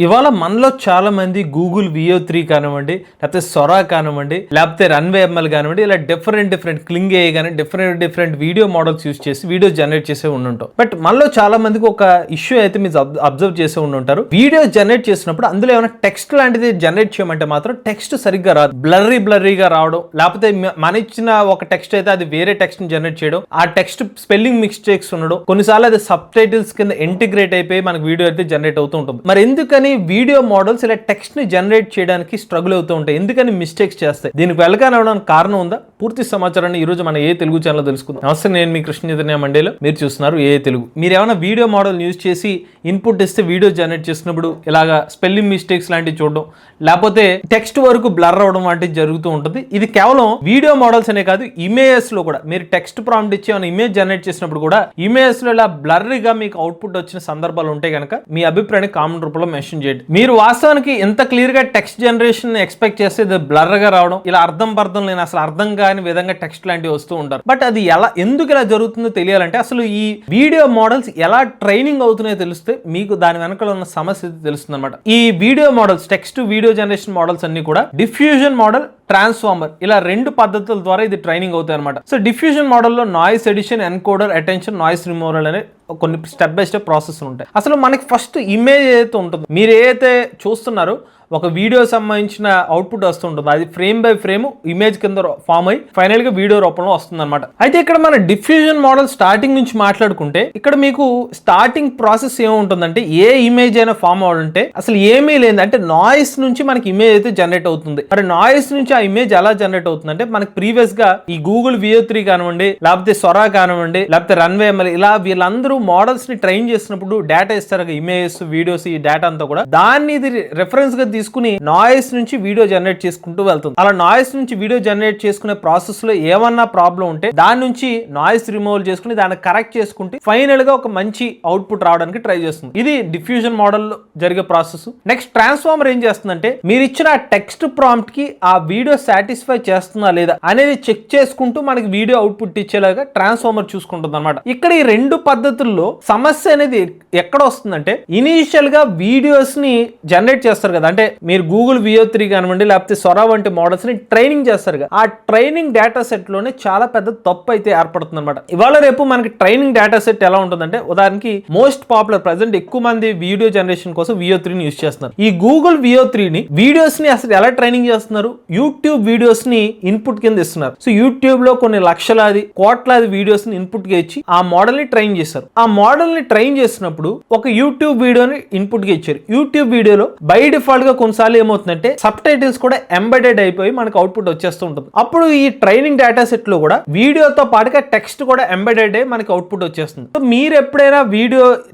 ఇవాళ మనలో చాలా మంది గూగుల్ VO3 కానివ్వండి, లేకపోతే సొరా కానివ్వండి, లేకపోతే రన్వే ML కానివ్వండి, ఇలా డిఫరెంట్ క్లింగ్ AI కానీ డిఫరెంట్ వీడియో మోడల్స్ యూస్ చేసి వీడియో జనరేట్ చేసే ఉండుంటాం. బట్ మనలో చాలా మందికి ఒక ఇష్యూ అయితే మీరు అబ్జర్వ్ చేసే ఉండుంటారు. వీడియో జనరేట్ చేసినప్పుడు అందులో ఏమైనా టెక్స్ట్ లాంటిది జనరేట్ చేయమంటే మాత్రం టెక్స్ట్ సరిగ్గా రాదు, బ్లర్రీగా రావడం, లేకపోతే మన ఇచ్చిన ఒక టెక్స్ట్ అయితే అది వేరే టెక్స్ట్ ని జనరేట్ చేయడం, ఆ టెక్స్ట్ స్పెల్లింగ్ మిస్టేక్స్ ఉండడం, కొన్నిసార్లు అది సబ్ టైటిల్స్ కింద ఇంటిగ్రేట్ అయిపోయి మనకు వీడియో అయితే జనరేట్ అవుతూ ఉంటుంది. మరి ఎందుకని వీడియో మోడల్స్ ఇలా టెక్స్ట్ ని జనరేట్ చేయడానికి స్ట్రగుల్ అవుతూ ఉంటాయి, ఎందుకని మిస్టేక్స్ చేస్తాయి, దీనికి వెళ్ళగానవడానికి కారణం ఉందా? పూర్తి సమాచారాన్ని ఈ రోజు మన ఏ తెలుగు ఛానల్ తెలుసుకుందాం. నమస్తే, నేను మీ కృష్ణ చైతన్య మండేలో, మీరు చూస్తున్నారు ఏ తెలుగు. మీరు ఏమైనా వీడియో మోడల్ యూజ్ చేసి ఇన్పుట్ ఇస్తే వీడియో జనరేట్ చేసినప్పుడు ఇలాగా స్పెల్లింగ్ మిస్టేక్స్ లాంటివి చూడడం, లేకపోతే టెక్స్ట్ వరకు బ్లర్ అవడం వంటివి జరుగుతూ ఉంటుంది. ఇది కేవలం వీడియో మోడల్స్ అనే కాదు, ఇమేజెస్ లో కూడా మీరు టెక్స్ట్ ప్రాంప్ట్ ఇచ్చి ఏమైనా ఇమేజ్ జనరేట్ చేసినప్పుడు కూడా ఇమేజెస్ లో ఇలా బ్లర్రీగా మీకు అవుట్పుట్ వచ్చిన సందర్భాలు ఉంటాయి కనుక మీ అభిప్రాయాన్ని కామెంట్ రూపంలో మెన్షన్ చేయండి. మీరు వాస్తవానికి ఎంత క్లియర్ గా టెక్స్ట్ జనరేషన్ ఎక్స్పెక్ట్ చేస్తే ఇది బ్లర్ గా రావడం, ఇలా అర్థం లేని అసలు అర్థం కాని విధంగా టెక్స్ట్ లాంటివి వస్తూ ఉంటారు. బట్ అది ఎందుకు ఇలా జరుగుతుందో తెలియాలంటే అసలు ఈ వీడియో మోడల్స్ ఎలా ట్రైనింగ్ అవుతున్నాయో తెలిస్తే మీకు దాని వెనకాల ఉన్న సమస్య తెలుస్తుంది అనమాట. ఈ video models, text video generation models అన్ని కూడా డిఫ్యూజన్ మోడల్, ట్రాన్స్ఫార్మర్, ఇలా రెండు పద్ధతుల ద్వారా ఇది ట్రైనింగ్ అవుతాయి అనమాట. సో డిఫ్యూజన్ మోడల్లో noise addition, encoder, attention, noise removal అనే కొన్ని స్టెప్ బై స్టెప్ ప్రాసెస్ ఉంటాయి. అసలు మనకి ఫస్ట్ ఇమేజ్ ఏదైతే ఉంటుందో, మీరు ఏదైతే చూస్తున్నారో ఒక వీడియో సంబంధించిన అవుట్పుట్ వస్తుంటుంది, అది ఫ్రేమ్ బై ఫ్రేమ్ ఇమేజ్ కింద ఫామ్ అయ్యి ఫైనల్ గా వీడియో రూపంలో వస్తుంది అనమాట. అయితే ఇక్కడ మన డిఫ్యూజన్ మోడల్ స్టార్టింగ్ నుంచి మాట్లాడుకుంటే ఇక్కడ మీకు స్టార్టింగ్ ప్రాసెస్ ఏముంటుందంటే, ఏ ఇమేజ్ అయినా ఫామ్ అవ్వాలంటే అసలు ఏమీ లేదు, అంటే నాయిస్ నుంచి మనకి ఇమేజ్ అయితే జనరేట్ అవుతుంది. మరి నాయిస్ నుంచి ఆ ఇమేజ్ ఎలా జనరేట్ అవుతుందంటే, మనకి ప్రీవియస్ గా ఈ గూగుల్ VO3 కానివ్వండి, లేకపోతే సొరా కానివ్వండి, లేకపోతే రన్వే ML, ఇలా వీళ్ళందరూ మోడల్స్ ని ట్రైన్ చేసినప్పుడు డేటా ఇస్తారు, ఇమేజెస్, వీడియోస్, ఈ డేటా అంతా కూడా దాన్ని ఇది రెఫరెన్స్ గా తీసుకుని నాయిస్ నుంచి వీడియో జనరేట్ చేసుకుంటూ వెళ్తుంది. అలా నాయిస్ నుంచి వీడియో జనరేట్ చేసుకునే ప్రాసెస్ లో ఏమన్నా ప్రాబ్లం ఉంటే దాని నుంచి నాయిస్ రిమూవల్ చేసుకుని దాన్ని కరెక్ట్ చేసుకుంటే ఫైనల్ గా ఒక మంచి అవుట్పుట్ రావడానికి ట్రై చేస్తుంది. ఇది డిఫ్యూజన్ మోడల్ లో జరిగే ప్రాసెస్. నెక్స్ట్ ట్రాన్స్ఫార్మర్ ఏం చేస్తుందంటే, మీరు ఇచ్చిన టెక్స్ట్ ప్రాంప్ట్ కి ఆ వీడియో సాటిస్ఫై చేస్తుందా లేదా అనేది చెక్ చేసుకుంటూ మనకి వీడియో అవుట్పుట్ ఇచ్చేలాగా ట్రాన్స్ఫార్మర్ చూసుకుంటుంది అనమాట. ఇక్కడ ఈ రెండు పద్ధతుల్లో సమస్య అనేది ఎక్కడ వస్తుందంటే, ఇనీషియల్ గా వీడియోస్ ని జనరేట్ చేస్తారు కదా, అంటే మీరు గూగుల్ VO3 కానివ్వండి, లేకపోతే సొరా వంటి మోడల్స్ ని ట్రైనింగ్ చేస్తారు కదా, ఆ ట్రైనింగ్ డేటా సెట్ లోనే చాలా పెద్ద తప్పు అయితే ఏర్పడుతుంది అనమాట. ఇవాళ రేపు మనకి ట్రైనింగ్ డేటా సెట్ ఎలా ఉంటుందంటే, ఉదాహరణకి మోస్ట్ పాపులర్ ప్రెసెంట్ ఎక్కువ మంది వీడియో జనరేషన్ కోసం VO3 ని యూజ్ చేస్తున్నారు. ఈ గూగుల్ VO3 ని వీడియోస్ ని అసలు ఎలా ట్రైనింగ్ చేస్తున్నారు, యూట్యూబ్ వీడియోస్ ని ఇన్పుట్ కింద ఇస్తున్నారు. సో యూట్యూబ్ లో కొన్ని లక్షలాది కోట్లాది వీడియోస్ ని ఇన్పుట్ గా ఇచ్చి ఆ మోడల్ ని ట్రైన్ చేస్తారు. ఆ మోడల్ ని ట్రైన్ చేసినప్పుడు ఒక యూట్యూబ్ వీడియోని ఇన్పుట్ గా ఇచ్చారు. యూట్యూబ్ వీడియోలో బై డిఫాల్ట్ గా కొన్నిసార్లు ఏమవుతుందంటే సబ్ టైటిల్స్ కూడా ఎంబెడెడ్ అయిపోయి మనకు అవుట్పుట్ వచ్చేస్తూ ఉంటుంది. అప్పుడు ఈ ట్రైనింగ్ డేటా సెట్ లో కూడా వీడియోతో పాటుగా టెక్స్ట్ కూడా ఎంబెడెడ్ అయ్యి మనకి అవుట్పుట్ వచ్చేస్తుంది. సో మీరు ఎప్పుడైనా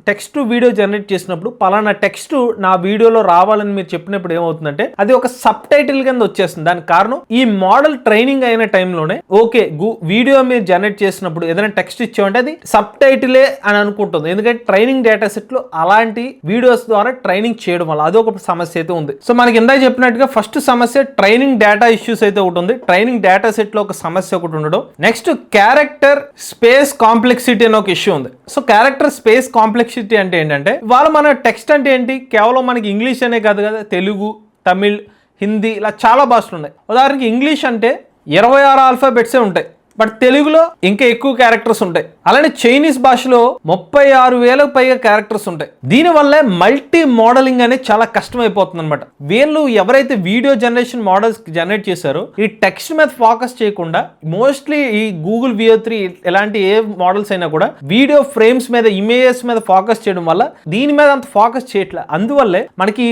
టెక్స్ట్ వీడియో జనరేట్ చేసినప్పుడు పలానా టెక్స్ట్ నా వీడియోలో రావాలని మీరు చెప్పినప్పుడు ఏమవుతుందంటే అది ఒక సబ్ టైటిల్ కింద వచ్చేస్తుంది. దానికి కారణం ఈ మోడల్ ట్రైనింగ్ అయిన టైంలోనే ఓకే వీడియో మీరు జనరేట్ చేసినప్పుడు ఏదైనా టెక్స్ట్ ఇచ్చామంటే అది సబ్ టైటిలే అని అనుకుంటుంది. ఎందుకంటే ట్రైనింగ్ డేటా సెట్ లో అలాంటి వీడియోస్ ద్వారా ట్రైనింగ్ చేయడం వల్ల అదొక సమస్య అయితే ఉంది. సో మనకి ఇందాక చెప్పినట్టుగా ఫస్ట్ సమస్య ట్రైనింగ్ డేటా ఇష్యూస్ అయితే ఒకటి ఉంది. ట్రైనింగ్ డేటా సెట్ లో ఒక సమస్య ఒకటి ఉండడం. నెక్స్ట్ క్యారెక్టర్ స్పేస్ కాంప్లెక్సిటీ అనే ఒక ఇష్యూ ఉంది. సో క్యారెక్టర్ స్పేస్ కాంప్లెక్సిటీ అంటే ఏంటంటే, వాళ్ళ మన టెక్స్ట్ అంటే ఏంటి, కేవలం మనకి ఇంగ్లీష్ అనే కాదు కదా, తెలుగు, తమిళ్, హిందీ, ఇలా చాలా భాషలు ఉన్నాయి. ఉదాహరణకి ఇంగ్లీష్ అంటే 26 ఆల్ఫాబెట్సే ఉంటాయి, బట్ తెలుగులో ఇంకా ఎక్కువ క్యారెక్టర్స్ ఉంటాయి. అలానే చైనీస్ భాషలో 36,000 పైగా క్యారెక్టర్స్ ఉంటాయి. దీనివల్ల మల్టీ మోడలింగ్ అనేది చాలా కష్టమైపోతుంది అనమాట. వీళ్ళు ఎవరైతే వీడియో జనరేషన్ మోడల్స్ జనరేట్ చేశారో ఈ టెక్స్ట్ మీద ఫోకస్ చేయకుండా మోస్ట్లీ ఈ గూగుల్ VO3 ఇలాంటి ఏ మోడల్స్ అయినా కూడా వీడియో ఫ్రేమ్స్ మీద, ఇమేజెస్ మీద ఫోకస్ చేయడం వల్ల దీని మీద అంత ఫోకస్ చేయట్లేదు. అందువల్లే మనకి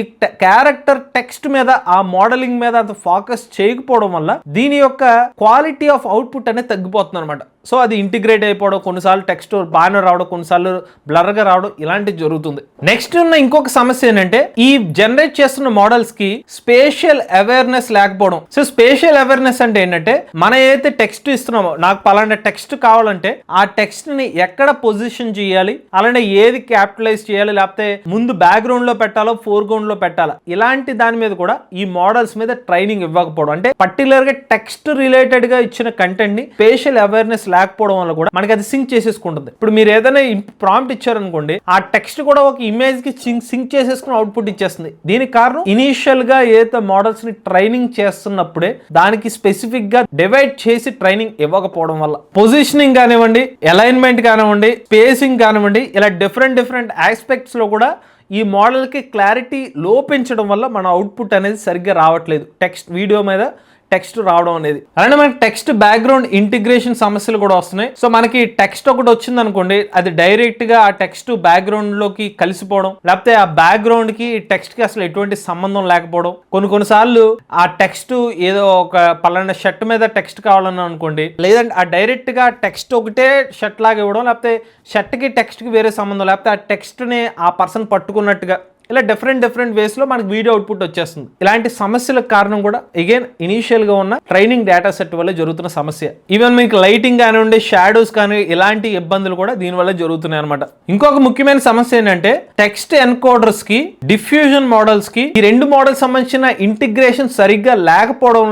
క్యారెక్టర్ టెక్స్ట్ మీద, ఆ మోడలింగ్ మీద అంత ఫోకస్ చేయకపోవడం వల్ల దీని యొక్క క్వాలిటీ ఆఫ్ అవుట్పుట్ అనేది తగ్గిపోతుంది అనమాట. సో అది ఇంటిగ్రేట్ అయిపోవడం, కొన్నిసార్లు టెక్స్ట్ బాగానే రావడం, కొన్నిసార్లు బ్లర్గా రావడం, ఇలాంటివి జరుగుతుంది. నెక్స్ట్ ఉన్న ఇంకొక సమస్య ఏంటంటే, ఈ జనరేట్ చేస్తున్న మోడల్స్ కి స్పేషియల్ అవేర్నెస్ లేకపోవడం. సో స్పేషియల్ అవేర్నెస్ అంటే ఏంటంటే, మనం ఏదైతే టెక్స్ట్ ఇస్తున్నామో, నాకు పలానా టెక్స్ట్ కావాలంటే ఆ టెక్స్ట్ ని ఎక్కడ పొజిషన్ చేయాలి, అలానే ఏది క్యాపిటలైజ్ చేయాలి, లేకపోతే ముందు బ్యాక్గ్రౌండ్ లో పెట్టాలో ఫోర్గ్రౌండ్ లో పెట్టాలా, ఇలాంటి దాని మీద కూడా ఈ మోడల్స్ మీద ట్రైనింగ్ ఇవ్వకపోవడం. అంటే పర్టికులర్ గా టెక్స్ట్ రిలేటెడ్ గా ఇచ్చిన కంటెంట్ ని స్పేషియల్ అవేర్నెస్ లేకపోవడం వల్ల కూడా మనకి అది సింక్ చేసేసుకుంటుంది. ఇప్పుడు మీరు ఏదైనా ప్రాంప్ట్ ఇచ్చారనుకోండి, ఆ టెక్స్ట్ కూడా ఒక ఇమేజ్ కి సింక్ చేసేసుకుని అవుట్పుట్ ఇచ్చేస్తుంది. దీనికి కారణం ఇనీషియల్ గా ఏదైతే మోడల్స్ ని ట్రైనింగ్ చేస్తున్నప్పుడే దానికి స్పెసిఫిక్ గా డివైడ్ చేసి ట్రైనింగ్ ఇవ్వకపోవడం వల్ల పొజిషనింగ్ కానివ్వండి, అలైన్మెంట్ కానివ్వండి, స్పేసింగ్ కానివ్వండి, ఇలా డిఫరెంట్ ఆస్పెక్ట్స్ లో కూడా ఈ మోడల్కి క్లారిటీ లోపించడం వల్ల మన అవుట్పుట్ అనేది సరిగ్గా రావట్లేదు. టెక్స్ట్ వీడియో మీద టెక్స్ట్ రావడం అనేది. అలానే మనకి టెక్స్ట్ బ్యాక్గ్రౌండ్ ఇంటిగ్రేషన్ సమస్యలు కూడా వస్తున్నాయి. సో మనకి టెక్స్ట్ ఒకటి వచ్చింది అనుకోండి, అది డైరెక్ట్ గా ఆ టెక్స్ట్ బ్యాక్గ్రౌండ్ లోకి కలిసిపోవడం, లేకపోతే ఆ బ్యాక్గ్రౌండ్ కి టెక్స్ట్ కి అసలు ఎటువంటి సంబంధం లేకపోవడం. కొన్నిసార్లు ఆ టెక్స్ట్ ఏదో ఒక పలానా షర్ట్ మీద టెక్స్ట్ కావాలని అనుకోండి, లేదంటే ఆ డైరెక్ట్ గా టెక్స్ట్ ఒకటే షర్ట్ లాగా ఇవ్వడం, లేకపోతే షర్ట్ కి టెక్స్ట్ కి వేరే సంబంధం, లేకపోతే ఆ టెక్స్ట్ ని ఆ పర్సన్ పట్టుకున్నట్టుగా, ఇలా డిఫరెంట్ వేస్లో మనకి వీడియో అవుట్పుట్ వచ్చేస్తుంది. ఇలాంటి సమస్యలకు కారణం కూడా అగైన్ ఇనీషియల్గా ఉన్న ట్రైనింగ్ డేటా సెట్ వల్ల జరుగుతున్న సమస్య. ఈవెన్ మీకు లైటింగ్ కానివ్వండి, షాడోస్ కానీ ఇలాంటి ఇబ్బందులు కూడా దీనివల్ల జరుగుతున్నాయి అనమాట. ఇంకొక ముఖ్యమైన సమస్య ఏంటంటే టెక్స్ట్ ఎన్కోడర్స్ కి, డిఫ్యూజన్ మోడల్స్ కి ఈ రెండు మోడల్స్ సంబంధించిన ఇంటిగ్రేషన్ సరిగ్గా లేకపోవడం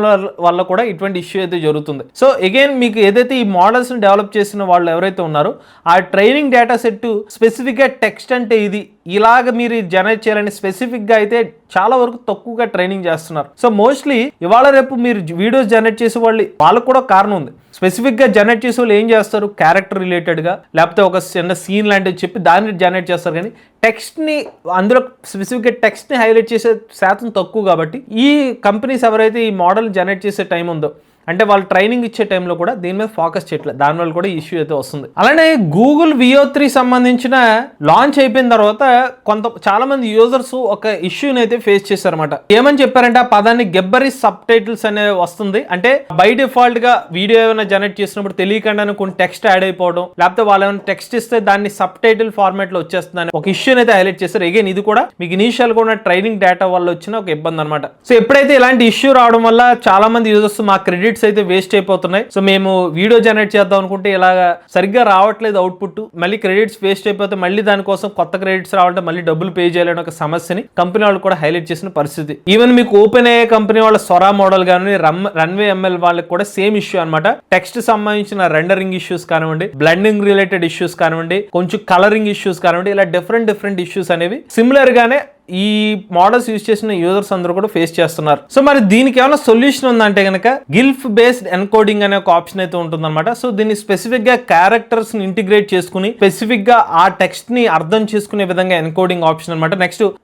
వల్ల కూడా ఇటువంటి ఇష్యూ అయితే జరుగుతుంది. సో అగైన్ మీకు ఏదైతే ఈ మోడల్స్ ని డెవలప్ చేసిన వాళ్ళు ఎవరైతే ఉన్నారో ఆ ట్రైనింగ్ డేటా సెట్ స్పెసిఫిక్ గా టెక్స్ట్ అంటే ఇది, ఇలాగ మీరు జనరేట్ చేయాలని స్పెసిఫిక్ గా అయితే చాలా వరకు తక్కువగా ట్రైనింగ్ చేస్తున్నారు. సో మోస్ట్లీ ఇవాళ రేపు మీరు వీడియోస్ జనరేట్ చేసే వాళ్ళకి కూడా కారణం ఉంది. స్పెసిఫిక్ గా జనరేట్ చేసే వాళ్ళు ఏం చేస్తారు, క్యారెక్టర్ రిలేటెడ్ గా లేకపోతే ఒక చిన్న సీన్ లాంటివి చెప్పి దాన్ని జనరేట్ చేస్తారు. కానీ టెక్స్ట్ ని అందులో స్పెసిఫిక్ గా టెక్స్ట్ ని హైలైట్ చేసే శాతం తక్కువ. కాబట్టి ఈ కంపెనీస్ ఎవరైతే ఈ మోడల్ జనరేట్ చేసే టైం ఉందో, అంటే వాళ్ళు ట్రైనింగ్ ఇచ్చే టైంలో కూడా దీని మీద ఫోకస్ చేయట్లేదు, దానివల్ల కూడా ఇష్యూ అయితే వస్తుంది. అలానే గూగుల్ VO3 సంబంధించిన లాంచ్ అయిపోయిన తర్వాత చాలా మంది యూజర్స్ ఒక ఇష్యూని అయితే ఫేస్ చేశారన్నమాట. ఏమని చెప్పారంటే ఆ పదాన్ని గెబ్బరీ సబ్ టైటిల్స్ అనే వస్తుంది. అంటే బై డిఫాల్ట్ గా వీడియో ఏమైనా జనరేట్ చేసినప్పుడు తెలియకుండానే కొన్ని టెక్స్ట్ యాడ్ అయిపోవడం, లేకపోతే వాళ్ళు ఏమైనా టెక్స్ట్ ఇస్తే దాన్ని సబ్ టైటిల్ ఫార్మాట్ లో వచ్చేస్తుందని ఒక ఇష్యూని అయితే హైలైట్ చేశారు. అగైన్ ఇది కూడా మీకు ఇనీషియల్ గా ఉన్న ట్రైనింగ్ డేటా వల్ల వచ్చిన ఒక ఇబ్బంది అనమాట. సో ఎప్పుడైతే ఇలాంటి ఇష్యూ రావడం వల్ల చాలా మంది యూజర్స్ మా క్రెడిట్స్ అయితే వేస్ట్ అయిపోతున్నాయి, సో మేము వీడియో జనరేట్ చేద్దాం అనుకుంటే ఇలాగా సరిగ్గా రావట్లేదు అవుట్పుట్, మళ్ళీ క్రెడిట్స్ వేస్ట్ అయిపోతే మళ్ళీ దానికోసం కొత్త క్రెడిట్స్ రావాలంటే మళ్ళీ డబ్బులు పే చేయాలని ఒక సమస్యని కంపెనీ వాళ్ళు కూడా హైలైట్ చేసిన పరిస్థితి. ఈవెన్ మీకు ఓపెన్ అయ్యే కంపెనీ వాళ్ళ సొరా మోడల్ కానీ రన్వే ML వాళ్ళకి కూడా సేమ్ ఇష్యూ అనమాట. టెక్స్ట్ సంబంధించిన రెండరింగ్ ఇష్యూస్ కానివ్వండి, బ్లెండింగ్ రిలేటెడ్ ఇష్యూస్ కానివ్వండి, కొంచెం కలరింగ్ ఇష్యూస్ కానివ్వండి, ఇలా డిఫరెంట్ ఇష్యూస్ అనేవి సిమిలర్ గానే ఈ మోడల్స్ యూజ్ చేసిన యూజర్స్ అందరూ కూడా ఫేస్ చేస్తున్నారు. సో మరి దీనికి ఏమైనా సొల్యూషన్ ఉందంటే కనుక గిల్ఫ్ బేస్డ్ ఎన్కోడింగ్ అనే ఒక ఆప్షన్ అయితే ఉంటుందన్నమాట. సో దీన్ని స్పెసిఫిక్ గా క్యారెక్టర్స్ ని ఇంటిగ్రేట్ చేసుకుని స్పెసిఫిక్ గా ఆ టెక్స్ట్ ని అర్థం చేసుకునే విధంగా ఎన్కోడింగ్ ఆప్షన్ అనమాట.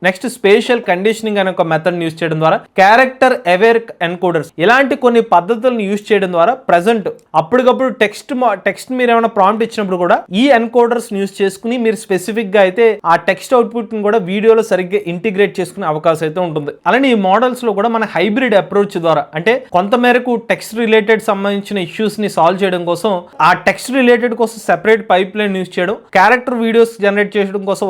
నెక్స్ట్ స్పేషియల్ కండిషనింగ్ అనే ఒక మెథడ్ యూజ్ చేయడం ద్వారా క్యారెక్టర్ అవేర్ ఎన్కోడర్స్, ఇలాంటి కొన్ని పద్ధతులను యూజ్ చేయడం ద్వారా ప్రెసెంట్ అప్పటికప్పుడు టెక్స్ట్ మీరు ఏమైనా ప్రాంప్ట్ ఇచ్చినప్పుడు కూడా ఈ ఎన్కోడర్స్ యూజ్ చేసుకుని మీరు స్పెసిఫిక్ గా అయితే ఆ టెక్స్ట్ అవుట్పుట్ ని కూడా వీడియోలో సరిగ్గా ఇంటిగ్రేట్ చేసుకునే అవకాశం అయితే ఉంటుంది. అలానే ఈ మోడల్స్ లో కూడా మన హైబ్రిడ్ అప్రోచ్ ద్వారా, అంటే కొంతమేరకు టెక్స్ట్ రిలేటెడ్ సంబంధించిన ఇష్యూస్ ని సాల్వ్ చేయడం కోసం ఆ టెక్స్ట్ రిలేటెడ్ కోసం సెపరేట్ పైప్ లైన్ యూజ్ చేయడం, క్యారెక్టర్ వీడియోస్ జనరేట్ చేయడం కోసం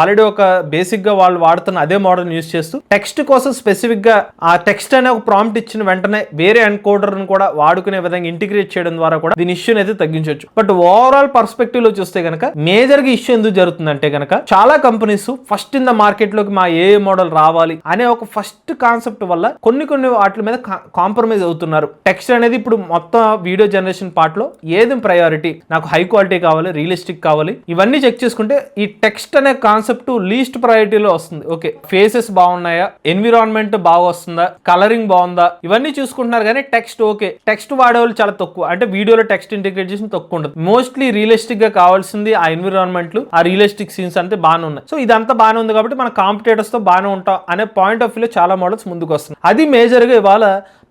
ఆల్రెడీ ఒక బేసిక్ గా వాళ్ళు వాడుతున్న అదే మోడల్ యూజ్ చేస్తూ టెక్స్ట్ కోసం స్పెసిఫిక్ గా ఆ టెక్స్ట్ అనే ఒక ప్రాంప్ట్ ఇచ్చిన వెంటనే వేరే ఎన్కోడర్ ను కూడా వాడుకునే విధంగా ఇంటిగ్రేట్ చేయడం ద్వారా కూడా దీని ఇష్యూని అయితే తగ్గించవచ్చు. బట్ ఓవరాల్ పర్స్పెక్టివ్ లో చూస్తే కనుక మేజర్ గా ఇష్యూ ఎందుకు జరుగుతుందంటే కనుక చాలా companies first in the market లోకి మా ఏ మోడల్ రావాలి అనే ఒక ఫస్ట్ కాన్సెప్ట్ వల్ల కొన్ని వాటి మీద కాంప్రమైజ్ అవుతున్నారు. టెక్స్ట్ అనేది ఇప్పుడు మొత్తం వీడియో జనరేషన్ పార్ట్ లో ఏది ప్రయారిటీ, నాకు హై క్వాలిటీ కావాలి, రియలిస్టిక్ కావాలి, ఇవన్నీ చెక్ చేసుకుంటే ఈ టెక్స్ట్ అనే కాన్సెప్ట్ లీస్ట్ ప్రయారిటీలో వస్తుంది. ఓకే, ఫేసెస్ బాగున్నాయా, ఎన్విరాన్మెంట్ బాగా వస్తుందా, కలరింగ్ బాగుందా, ఇవన్నీ చూసుకుంటున్నారు. కానీ టెక్స్ట్ ఓకే, టెక్స్ట్ వాడేవాళ్ళు చాలా తక్కువ, అంటే వీడియోలో టెక్స్ట్ ఇంటిగ్రేట్ చేసి తక్కువ ఉంటుంది. మోస్ట్లీ రియలిస్టిక్ గా కావాల్సింది ఆ ఎన్విరాన్మెంట్లు, ఆ రియలిస్టిక్ సీన్స్ అంతే బాగానే ఉన్నాయి. సో ఇదంతా బాగానే ఉంది కాబట్టి మన కాంపిటేటర్స్ తో బాగానే ఉంటాం అనే పాయింట్ ఆఫ్ వ్యూలో చాలా మోడల్స్ ముందుకు వస్తున్నాయి. అది మేజర్ గా ఇవాళ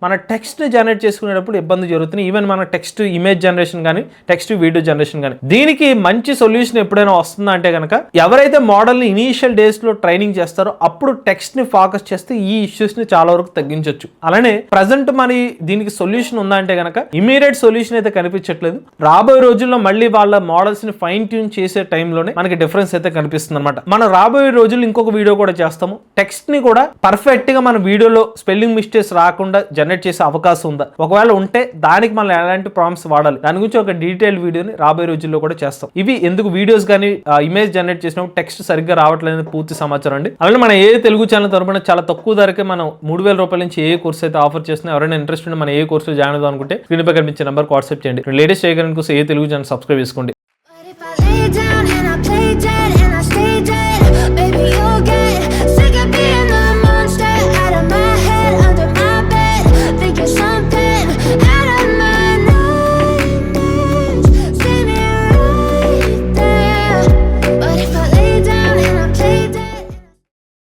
మన టెక్స్ట్ ని జనరేట్ చేసుకునేటప్పుడు ఇబ్బంది జరుగుతుంది. ఈవెన్ మన టెక్స్ట్ ఇమేజ్ జనరేషన్ కానీ, టెక్స్ట్ వీడియో జనరేషన్ కానీ. దీనికి మంచి సొల్యూషన్ ఎప్పుడైనా వస్తుందా అంటే కనుక ఎవరైతే మోడల్ ని ఇనీషియల్ డేస్ లో ట్రైనింగ్ చేస్తారో అప్పుడు టెక్స్ట్ ని ఫోకస్ చేస్తే ఈ ఇష్యూస్ ని చాలా వరకు తగ్గించవచ్చు. అలానే ప్రజెంట్ మరి దీనికి సొల్యూషన్ ఉందా అంటే కనుక ఇమీడియట్ సొల్యూషన్ అయితే కనిపించట్లేదు. రాబోయే రోజుల్లో మళ్ళీ వాళ్ళ మోడల్స్ ని ఫైన్ ట్యూన్ చేసే టైంలోనే మనకి డిఫరెన్స్ అయితే కనిపిస్తుంది అనమాట. మనం రాబోయే రోజుల్లో ఇంకొక వీడియో కూడా చేస్తాము. టెక్స్ట్ ని కూడా పర్ఫెక్ట్ గా మన వీడియోలో స్పెల్లింగ్ మిస్టేక్స్ రాకుండా జనరేట్ చేసే అవకాశం ఉందా, ఒకవేళ ఉంటే దానికి మనం ఎలాంటి ప్రాంప్ట్స్ వాడాలి, దాని గురించి ఒక డీటెయిల్ వీడియోని రాబోయే రోజుల్లో కూడా చేస్తాం. ఇవి ఎందుకు వీడియోస్ కానీ ఇమేజ్ జనరేట్ చేసినప్పుడు టెక్స్ట్ సరిగ్గా రావట్లేదు పూర్తి సమాచారం అండి. అలానే మన ఏ తెలుగు ఛానల్ తరపున చాలా తక్కువ ధరకే మనం 3000 రూపాయల నుంచి ఏ కోర్స్ అయితే ఆఫర్ చేస్తున్నా, ఎవరైనా ఇంట్రెస్ట్ ఉంటే మన ఏ కోర్సులో జాయిన్ అవుదాం అనుకుంటే స్క్రీన్ పై కనిపించే నెంబర్కి వాట్సాప్ చేయండి. లేటెస్ట్ చేయడానికి కోసం ఏ తెలుగు ఛానల్ సబ్స్క్రైబ్ చేసుకోండి. But if I lay down and